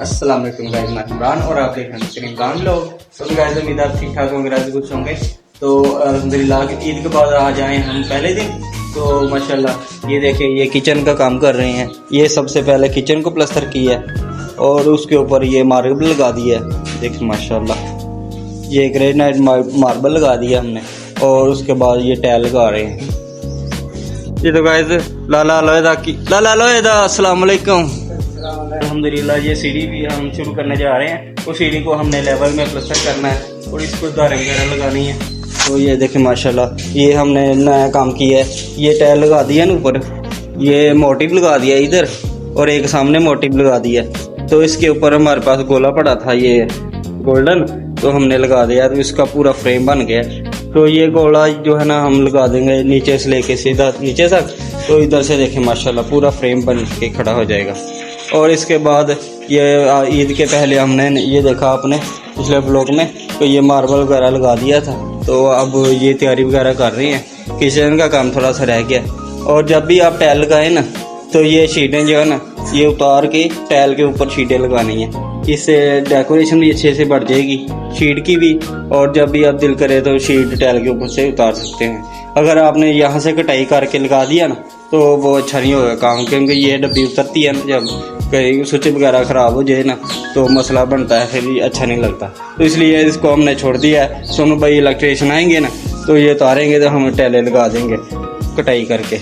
अस्सलाम वालेकुम गाइस, मैं इमरान और आप देख रहे हैं इमरान लोग। तो गाइस उम्मीद आप ठीक ठाक होंगे, राजी खुश होंगे। तो अल्हम्दुलिल्लाह ईद के बाद आज आए हम पहले दिन। तो माशाल्लाह ये देखें, ये किचन का काम कर रहे हैं। ये सबसे पहले किचन को प्लास्टर किया है और उसके ऊपर ये मार्बल लगा दिया है। देखिए माशाल्लाह ये ग्रेनाइट मार्बल लगा दिया हमने और उसके बाद ये टाइल लगा रहे हैं। ये तो गाइस लाला लोहेदा अस्सलाम वालेकुम। अल्हम्दुलिल्लाह ये सीढ़ी भी हम शुरू करने जा रहे हैं। उस सीढ़ी को हमने लेवल में प्लास्टर करना है और इसको धारें वगैरह लगानी है। तो ये देखें माशाल्लाह ये हमने नया काम किया है। ये टाइल लगा दिया ना ऊपर, ये मोटिव लगा दिया इधर और एक सामने मोटिव लगा दिया। तो इसके ऊपर हमारे पास गोला पड़ा था ये गोल्डन, तो हमने लगा दिया तो इसका पूरा फ्रेम बन गया। तो ये गोला जो है ना हम लगा देंगे नीचे से लेके सीधा नीचे तक। तो इधर से देखें माशाल्लाह पूरा फ्रेम बन के खड़ा हो जाएगा। और इसके बाद ये ईद के पहले हमने ये देखा आपने पिछले ब्लॉग में, तो ये मार्बल वगैरह लगा दिया था। तो अब ये तैयारी वगैरह कर रही हैं। किचन का काम थोड़ा सा रह गया। और जब भी आप टाइल लगाएं ना तो ये शीटें जो है ना ये उतार के टाइल के ऊपर शीटें लगानी है। इससे डेकोरेशन भी अच्छे से बढ़ जाएगी शीट की भी। और जब भी आप दिल करे तो शीट टाइल के ऊपर से उतार सकते हैं। अगर आपने यहाँ से कटाई करके लगा दिया ना तो वो अच्छा नहीं होगा काम, क्योंकि ये डब्बी उतरती है ना, जब कहीं स्विच वगैरह ख़राब हो जाए ना तो मसला बनता है, फिर अच्छा नहीं लगता। तो इसलिए इसको हमने छोड़ दिया है। सोनू भाई इलेक्ट्रिशियन आएंगे ना तो ये उतारेंगे तो हम टाइलें लगा देंगे कटाई करके।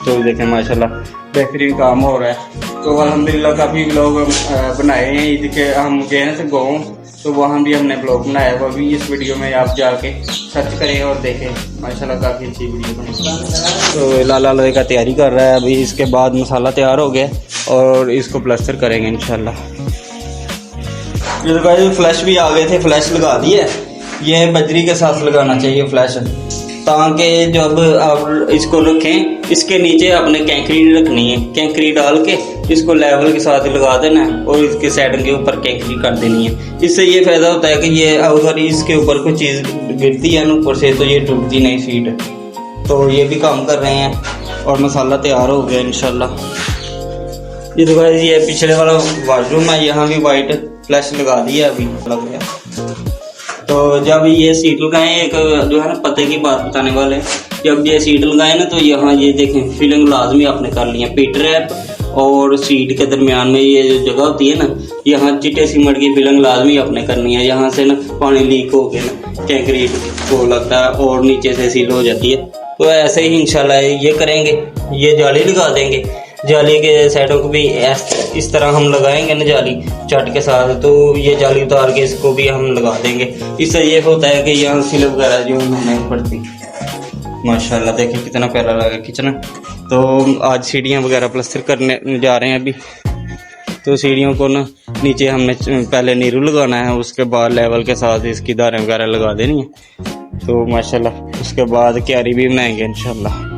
तो देखें माशाल्लाह बेहतरीन काम हो रहा है। तो अल्हम्दुलिल्लाह काफ़ी ब्लॉग बनाए हैं ईद के। हम गए हैं गाँव, तो वहाँ भी हमने ब्लॉग बनाया। वो भी इस वीडियो में आप जाके सर्च करें और देखें, माशाल्लाह काफ़ी अच्छी वीडियो बनी। तो लाला लोहे का तैयारी कर रहा है अभी। इसके बाद मसाला तैयार हो गया और इसको प्लास्टर करेंगे इंशाल्लाह। ये फ्लैश भी आ गए थे, फ्लैश लगा दिए। ये बजरी के साथ लगाना चाहिए फ्लैश, ताकि जब आप इसको रखें इसके नीचे आपने कैंकरी रखनी है। कैंकरी डाल के इसको लेवल के साथ लगा देना है और इसके साइड के ऊपर कैंकरी कर देनी है। इससे ये फायदा होता है कि ये अगर इसके ऊपर कोई चीज़ गिरती है ना ऊपर से तो ये टूटती नहीं शीट। तो ये भी काम कर रहे हैं और मसाला तैयार हो गया इंशाल्लाह। ये तो गाइस ये पिछले वाला वाशरूम है, यहाँ भी वाइट फ्लैश लगा दिया अभी लग गया। तो जब ये सीट लगाएं, एक जो है ना पते की बात बताने वाले, जब ये सीट लगाएं ना तो यहाँ ये देखें फिलिंग लाजमी आपने कर ली है। पीट रैप और सीट के दरमियान में ये जो जगह होती है ना, यहाँ चिट्टे सीमेंट की फिलिंग लाजमी आपने करनी है। यहाँ से ना पानी लीक हो के ना कैंक्रीट को लगता है और नीचे से सील हो जाती है। तो ऐसे ही इंशाल्लाह ये करेंगे। ये जाली लगा देंगे, जाली के साइडों को भी इस तरह हम लगाएंगे ना जाली चट के साथ। तो ये जाली उतार के इसको भी हम लगा देंगे। इससे ये होता है कि यहाँ सिल वगैरह जो नहीं पड़ती। माशाल्लाह देखिए कितना प्यारा लगा किचन। तो आज सीढ़ियाँ वगैरह प्लास्टर करने जा रहे हैं अभी। तो सीढ़ियों को ना नीचे हमने पहले नीरू लगाना है, उसके बाद लेवल के साथ इसकी धारें वगैरह लगा देनी है। तो माशाल्लाह उसके बाद क्यारी भी बनाएंगे इंशाल्लाह।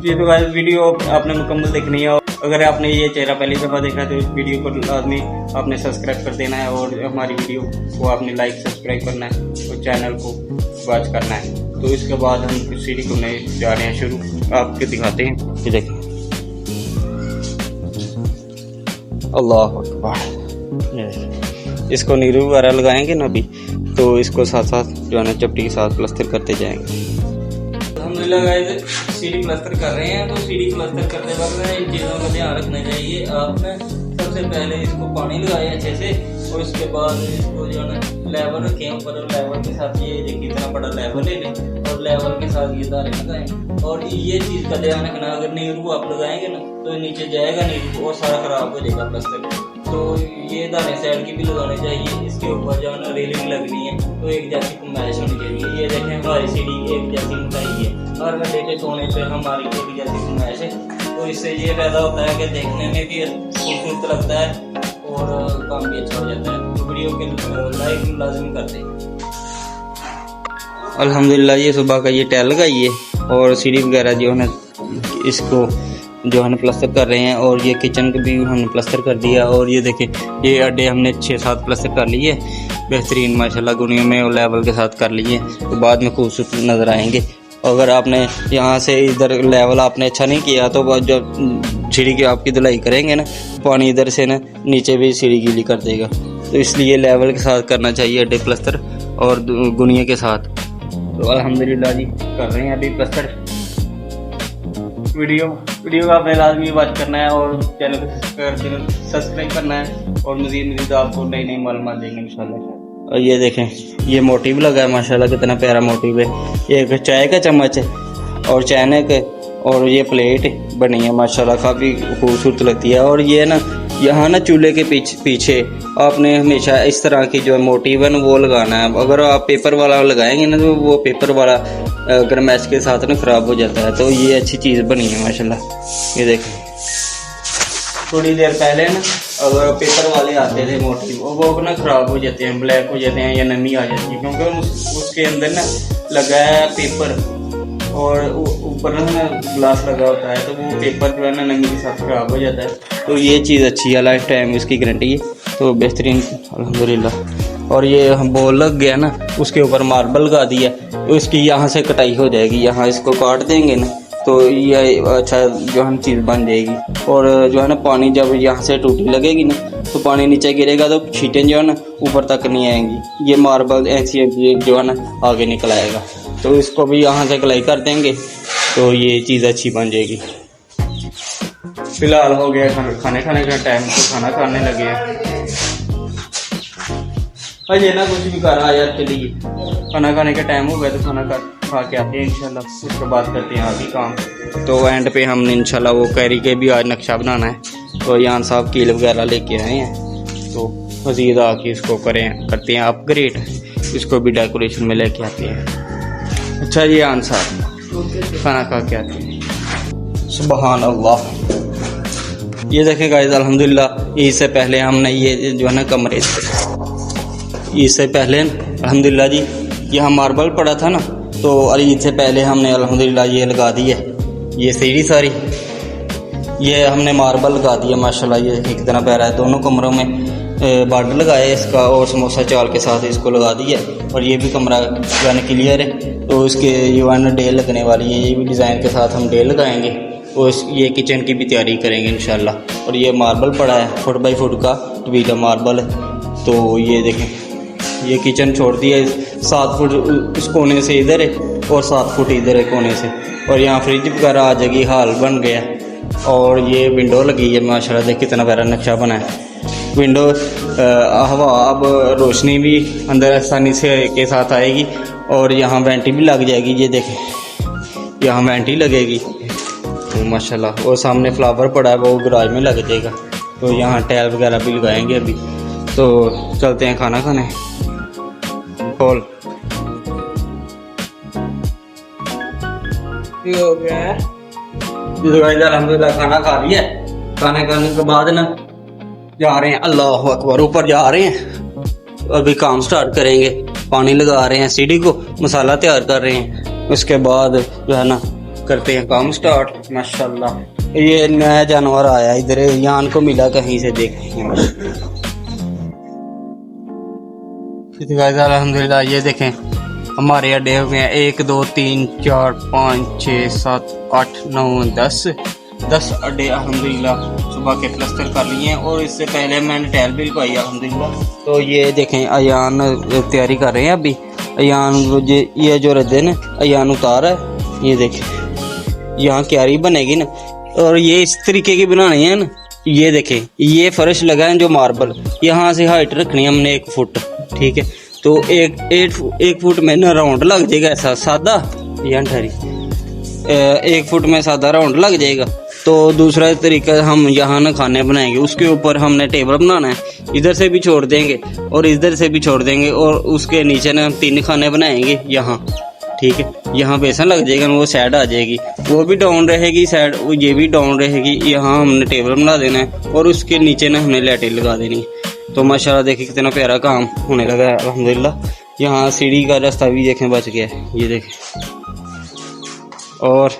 ये तो गाइस वीडियो आपने मुकम्मल देखनी है। अगर आपने ये चेहरा पहली दफ़ा देखा तो इस वीडियो को लाजमी आपने सब्सक्राइब कर देना है और हमारी वीडियो को आपने लाइक सब्सक्राइब करना है और चैनल को वॉच करना है। तो इसके बाद हम कुछ सीढ़ी को नए जा रहे हैं शुरू, आपके दिखाते हैं। ये देखें अल्लाह अकबर। इसको नीरू वगैरह लगाएंगे ना अभी, तो इसको साथ साथ जो है ना चपटी के साथ प्लास्टर करते जाएंगे। अल्हम्दुलिल्लाह गाइस सीढ़ी प्लास्टर कर रहे हैं। तो सीढ़ी प्लास्टर करते वक्त इन चीज़ों का ध्यान रखना चाहिए। आपने सबसे पहले इसको पानी लगाया अच्छे से और उसके बाद इसको जो है ना लेवल रखें ऊपर। लेवल के साथ ये देखिए इतना बड़ा लेवल ले लें और लेवल के साथ ये धारे लगाएं। और ये चीज़ का ध्यान रखना, अगर नीरू आप लगाएंगे ना तो नीचे जाएगा नीरू और सारा खराब हो जाएगा प्लास्टर। तो ये दाने साइड की भी लगाने चाहिए। इसके ऊपर जो है ना रेलिंग लगनी है तो एक जैसी गुंजाइश होनी चाहिए। ये देखें हमारी सीढ़ी एक जैसी मोटाई है, हर गड्ढे के कोने पे हमारी एक जैसी गुंजाइश है। तो इससे ये फायदा होता है कि देखने में भी खूबसूरत लगता है और काम भी अच्छा हो जाता है। तो वीडियो के लाइक लाजमी कर दें। अल्हम्दुलिल्लाह ये सुबह का ये टाइल लगाई है और सीढ़ी वगैरह जो है ना इसको जो है ना प्लास्टर कर रहे हैं। और ये किचन को भी हमने प्लास्टर कर दिया। और ये देखें ये अड्डे हमने 6-7 प्लास्टर कर लिए बेहतरीन माशाल्लाह गुनियों में और लेवल के साथ कर लिए। तो बाद में खूबसूरत नज़र आएंगे। अगर आपने यहाँ से इधर लेवल आपने अच्छा नहीं किया तो जब सीढ़ी की आपकी धुलाई करेंगे ना, पानी इधर से ना नीचे भी सीढ़ी गीली कर देगा। तो इसलिए लेवल के साथ करना चाहिए अड्डे प्लस्तर और गुनिया के साथ। तो अल्हम्दुलिल्लाह जी कर रहे हैं अभी प्लस्तर। वीडियो का आपने लाजमी वॉच करना है और चैनल को सब्सक्राइब करना है और मज़ीद आपको नई नई मालूमात देंगे इंशाल्लाह। और ये देखें, ये मोटिव लगा है माशाल्लाह, कितना प्यारा मोटिव है। एक चाय का चम्मच है और चैनक है और ये प्लेट बनी है माशाल्लाह, काफ़ी खूबसूरत लगती है। और ये ना यहाँ ना चूल्हे के पीछे आपने हमेशा इस तरह की जो मोटिव है ना वो लगाना है। अगर आप पेपर वाला लगाएंगे ना तो वो पेपर वाला गर्मैश के साथ ना ख़राब हो जाता है। तो ये अच्छी चीज़ बनी है माशाल्लाह। ये देखें, थोड़ी देर पहले ना अगर पेपर वाले आते थे मोटिव, वो ना ख़राब हो जाते हैं, ब्लैक हो जाते हैं या नमी आ जाती है, क्योंकि उसके अंदर ना लगा है पेपर और ऊपर ना ग्लास लगा होता है, तो वो पेपर जो है ना नमी के साथ ख़राब हो जाता है। तो ये चीज़ अच्छी है, लाइफ टाइम इसकी गारंटी है, तो बेहतरीन अल्हम्दुलिल्लाह। और ये हम बॉल लग गया ना, उसके ऊपर मार्बल लगा दिया, तो इसकी यहाँ से कटाई हो जाएगी, यहाँ इसको काट देंगे ना तो ये अच्छा जो है चीज़ बन जाएगी। और जो है ना पानी जब यहाँ से टूटी लगेगी ना तो पानी नीचे गिरेगा तो छीटें जो है ना ऊपर तक नहीं आएंगी, ये मार्बल ऐसी जो है ना आगे निकल आएगा। तो इसको भी यहाँ से कलाई कर देंगे तो ये चीज़ अच्छी बन जाएगी। फिलहाल हो गया खाने का टाइम, तो खाना खाने लगे हैं। अजय ना कुछ भी कर आया, चलिए खाना खाने का टाइम हो गया तो खाना खा के आते हैं इंशाल्लाह, उसके बाद करते हैं आगे काम। तो एंड पे हमने इंशाल्लाह वो कैरी के भी आज नक्शा बनाना है, तो यान साहब कील वगैरह लेके आए हैं, तो मज़ीद आके इसको करते हैं अपग्रेड, इसको भी डेकोरेशन में लेके आते हैं। अच्छा जी यान साहब खाना खा के आते हैं। सुबहान अल्लाह। ये देखें गाइस अल्हम्दुलिल्लाह, इससे पहले हमने ये जो है ना कमरे, इससे पहले अल्हम्दुलिल्लाह जी यहाँ मार्बल पड़ा था ना, तो ईद से पहले हमने अल्हम्दुलिल्लाह ये लगा दी है, ये सीढ़ी सारी ये हमने मार्बल लगा दिया माशाल्लाह। ये कितना प्यारा है, दोनों कमरों में बॉर्डर लगाया इसका और समोसा चाल के साथ इसको लगा दिया। और ये भी कमरा यानी क्लियर है, तो इसके जो है ना डेल लगने वाली है, ये भी डिज़ाइन के साथ हम डेल लगाएंगे और ये किचन की भी तैयारी करेंगे इंशाल्लाह। और ये मार्बल पड़ा है, फुट बाई फुट का ट्वीटा मार्बल है। तो ये देखें, ये किचन छोड़ दिया 7 फुट इस कोने से इधर है और 7 फुट इधर है कोने से। और यहाँ फ्रिज वगैरह आ जाएगी, हाल बन गया। और ये विंडो लगी है माशाल्लाह, देख कितना प्यारा नक्शा बना है। विंडो हवा अब रोशनी भी अंदर आसानी से के साथ आएगी और यहाँ वेंटी भी लग जाएगी। ये देखें, यहाँ वेंटी लगेगी तो माशाल्लाह। और सामने फ्लावर पड़ा है, वो गराज में लग जाएगा। तो यहाँ टाइल वगैरह भी लगाएंगे अभी। तो चलते हैं खाना खाने। खोल हो गया है, अल्हम्दुलिल्लाह खाना खा लिया। खाने खाने के बाद ना जा रहे हैं, अल्लाह अकबर, ऊपर जा रहे हैं। अभी काम स्टार्ट करेंगे, पानी लगा रहे हैं, सीढ़ी को मसाला तैयार कर रहे हैं। उसके बाद जो है ना करते हैं काम स्टार्ट माशाल्लाह। ये नया जानवर आया इधर, यान को मिला कहीं से, देखें अल्हम्दुलिल्लाह। ये देखें हमारे अड्डे हो गए हैं 1 2 3 4 5 6 7 8 9 10 अड्डे अल्हम्दुलिल्लाह सुबह के प्लस्तर कर लिए हैं। और इससे पहले मैंने टाइल भी लगाई अल्हम्दुलिल्लाह। तो ये देखें अयान तैयारी कर रहे हैं अभी। अयान ये जो रद्दे ना अयान उतारा है, ये देखें यहाँ क्यारी बनेगी ना, और ये इस तरीके की बनानी है ना। ये देखें, ये फर्श लगा है जो मार्बल, यहाँ से हाइट रखनी है हमने 1 फुट, ठीक है। तो एक फुट में ना राउंड लग जाएगा ऐसा सादा, या ठहरी 1 फुट में सादा राउंड लग जाएगा। तो दूसरा तरीका हम यहाँ ना खाने बनाएंगे, उसके ऊपर हमने टेबल बनाना है, इधर से भी छोड़ देंगे और इधर से भी छोड़ देंगे। और उसके नीचे ना हम 3 खाने बनाएंगे यहाँ, ठीक है। यहाँ बेसन लग जाएगा, वो साइड आ जाएगी, वो भी डाउन रहेगी साइड, वो ये भी डाउन रहेगी। यहाँ हमने टेबल बना देना है और उसके नीचे ना हमने लाइटें लगा देनी है। तो माशाल्लाह देखिए कितना प्यारा काम होने लगा है अल्हम्दुलिल्लाह। यहाँ सीढ़ी का रास्ता भी देखें बच गया है, ये देखें। और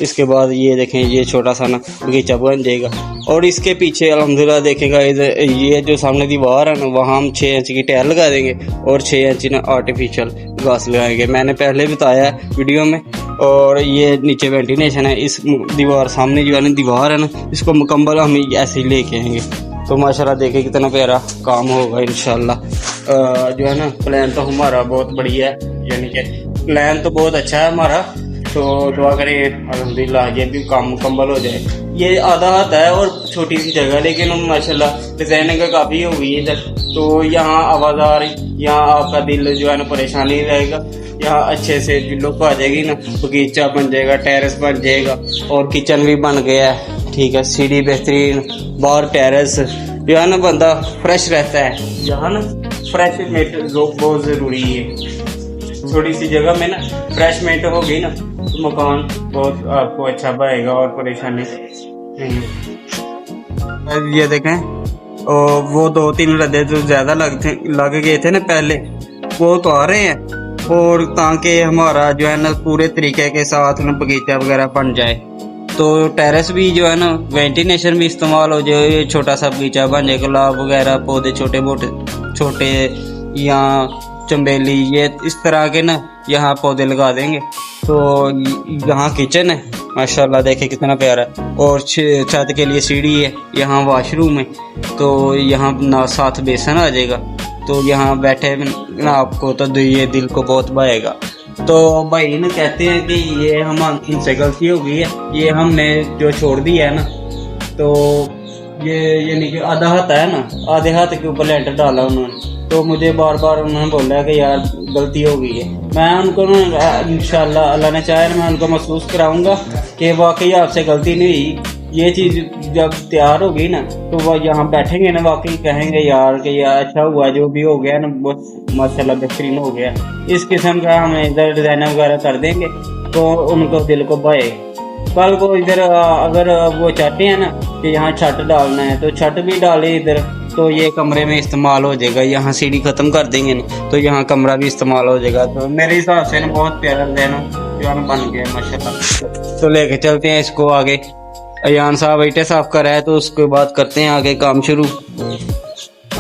इसके बाद ये देखें, ये छोटा सा ना बगीचा बन जाएगा। और इसके पीछे अल्हम्दुलिल्लाह देखेगा, इधर ये जो सामने दीवार है ना, वहाँ हम 6 इंच की टाइल लगा देंगे और 6 इंच ना आर्टिफिशियल घास लगाएंगे। मैंने पहले बताया वीडियो में और ये नीचे वेंटिलेशन है। इस दीवार सामने जो है ना दीवार है ना, इसको मुकम्मल हम ऐसे ही लेके आएंगे। तो माशाल्लाह देखे कितना प्यारा काम होगा इंशाल्लाह। जो है ना प्लान तो हमारा बहुत बढ़िया है, यानी कि प्लान तो बहुत अच्छा है हमारा। तो दुआ करें अल्हम्दुलिल्लाह ये भी काम मुकम्मल हो जाए। ये आधा हाथ है और छोटी सी जगह, लेकिन माशाल्लाह डिजाइनिंग का काफ़ी हो गई है इधर। तो यहाँ आवाज़ आ रही, यहाँ आपका दिल जो है ना परेशान नहीं रहेगा। यहाँ अच्छे से लुक आ जाएगी ना, बगीचा बन जाएगा, टेरेस बन जाएगा और किचन भी बन गया है। ठीक है, सीढ़ी बेहतरीन, बाहर टेरेस, जो है ना बंदा फ्रेश रहता है। यहाँ ना फ्रेश मेट बहुत ज़रूरी है। थोड़ी सी जगह में ना फ्रेश मेट हो गई ना तो मकान बहुत आपको अच्छा बनेगा और परेशानी नहीं। ये देखें और वो 2-3 रद्दे जो ज़्यादा लग गए थे ना पहले, वो तो आ रहे हैं। और ताकि हमारा जो है ना पूरे तरीके के साथ ना बगीचा वगैरह बन जाए, तो टेरेस भी जो है ना वेंटिलेशन भी इस्तेमाल हो जाए, छोटा सा बगीचा बन जाए, गुलाब वगैरह पौधे छोटे मोटे छोटे या चंबेली, ये इस तरह के ना यहाँ पौधे लगा देंगे। तो यहाँ किचन है माशाल्लाह, देखे कितना प्यारा है। और छत के लिए सीढ़ी है, यहाँ वॉशरूम है। तो यहाँ ना साथ बेसन आ जाएगा, तो यहाँ बैठे ना आपको तो ये दिल को बहुत भाएगा। तो भाई ना कहते हैं कि ये हम इनसे गलती हो गई है, ये हमने जो छोड़ दिया है ना, तो ये यानी कि आधा हाथ है ना, आधे हाथ के ऊपर लेंटर डाला उन्होंने। तो मुझे बार बार उन्होंने बोला कि यार गलती हो गई है। मैं उनको इंशाल्लाह अल्लाह ने चाहे मैं उनको महसूस कराऊंगा कि वाकई आपसे गलती नहीं हुई। ये चीज़ जब तैयार होगी ना तो वह यहाँ बैठेंगे ना, वाकई कहेंगे यार कि यार अच्छा हुआ जो भी हो गया ना, बहुत माशाल्लाह बेहतरीन हो गया। इस किस्म का हम इधर डिज़ाइन वगैरह कर देंगे तो उनको दिल को भाए। कल को इधर अगर वो चाहते हैं ना कि यहाँ छत डालना है तो छत भी डाले इधर, तो ये कमरे में इस्तेमाल हो जाएगा। यहाँ सीढ़ी ख़त्म कर देंगे ना तो यहाँ कमरा भी इस्तेमाल हो जाएगा। तो मेरे हिसाब से ना बहुत प्यारा डिज़ाइन जो है बन गया माशाल्लाह। तो लेके चलते हैं इसको आगे। अयान साहब ईंटें साफ कर रहा है, तो उसके बाद करते हैं आगे काम शुरू।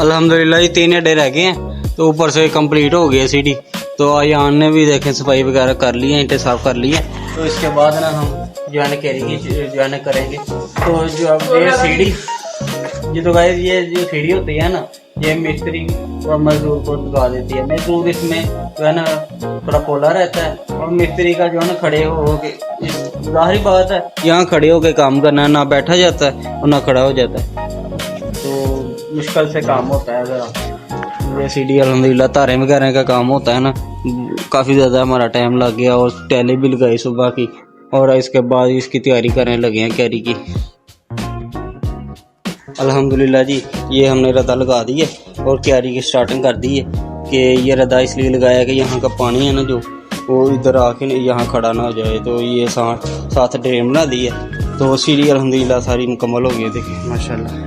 अल्हम्दुलिल्लाह ये 3 अड्डे रह गए हैं, तो ऊपर से कंप्लीट हो गया सीढ़ी। तो अयान ने भी देखें सफाई वगैरह कर ली है, ईंटें साफ कर ली है। तो इसके बाद ना हम जो है करेंगे। तो जो ये सीढ़ी, ये तो गाइस ये जो सीढ़ी होती है ना, ये मिस्त्री और मजदूर को लगा देती है। मजदूर इसमें जो है ना थोड़ा पोला रहता है, और मिस्त्री का जो है ना खड़े हो के, जाहिर बात है यहाँ खड़े होके काम करना है, ना बैठा जाता है और ना खड़ा हो जाता है, तो मुश्किल से काम होता है। ज़रा ये सीढ़ी अल्हम्दुलिल्लाह तारे वगैरह का काम होता है ना, काफ़ी ज़्यादा हमारा टाइम लग गया। और टैली भी लगाई सुबह की, और इसके बाद इसकी तैयारी करने लगे हैं कैरी की। अल्हम्दुलिल्लाह जी ये हमने रदा लगा दी है और क्यारी की स्टार्टिंग कर दी है। कि ये रदा इसलिए लगाया कि यहाँ का पानी है ना जो वो इधर आके यहाँ खड़ा ना हो जाए, तो ये साथ ड्रेन बना दी है। तो सीढ़ी अल्हम्दुलिल्लाह सारी मुकम्मल हो गई, देखिए माशाल्लाह।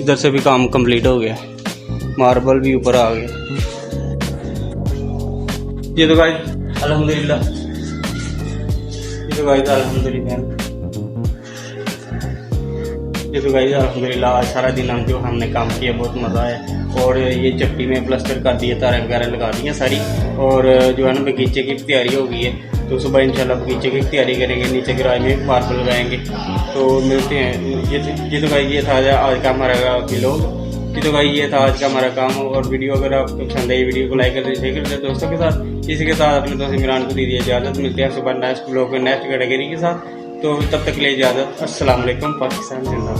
इधर से भी काम कंप्लीट हो गया, मार्बल भी ऊपर आ गया। ये तो गाइस अल्हम्दुलिल्लाह, आज सारा दिन हम जो हमने काम किया बहुत मज़ा आया। और ये चट्टी में प्लास्टर कर दिए, तारें वगैरह लगा दी हैं सारी। और जो है ना बगीचे की तैयारी हो गई है, तो सुबह इंशाल्लाह बगीचे की तैयारी करेंगे, नीचे गराज में मार्बल लगाएंगे। तो मिलते हैं। ये तो भाई ये था आज का हमारा व्लॉग। तो भाई ये था आज का हमारा काम। और वीडियो अगर आपको पसंद आई, वीडियो को लाइक कर दीजिए, शेयर कर दीजिए दोस्तों के साथ। इसी के साथ अपने दोस्त इमरान को दीजिए इजाज़त। मिलते हैं सुबह नेक्स्ट ब्लॉग में नेक्स्ट कैटेगरी के साथ। तो तब तक के लिए इजाज़त। अस्सलाम वालेकुम। पाकिस्तान जिंदाबाद।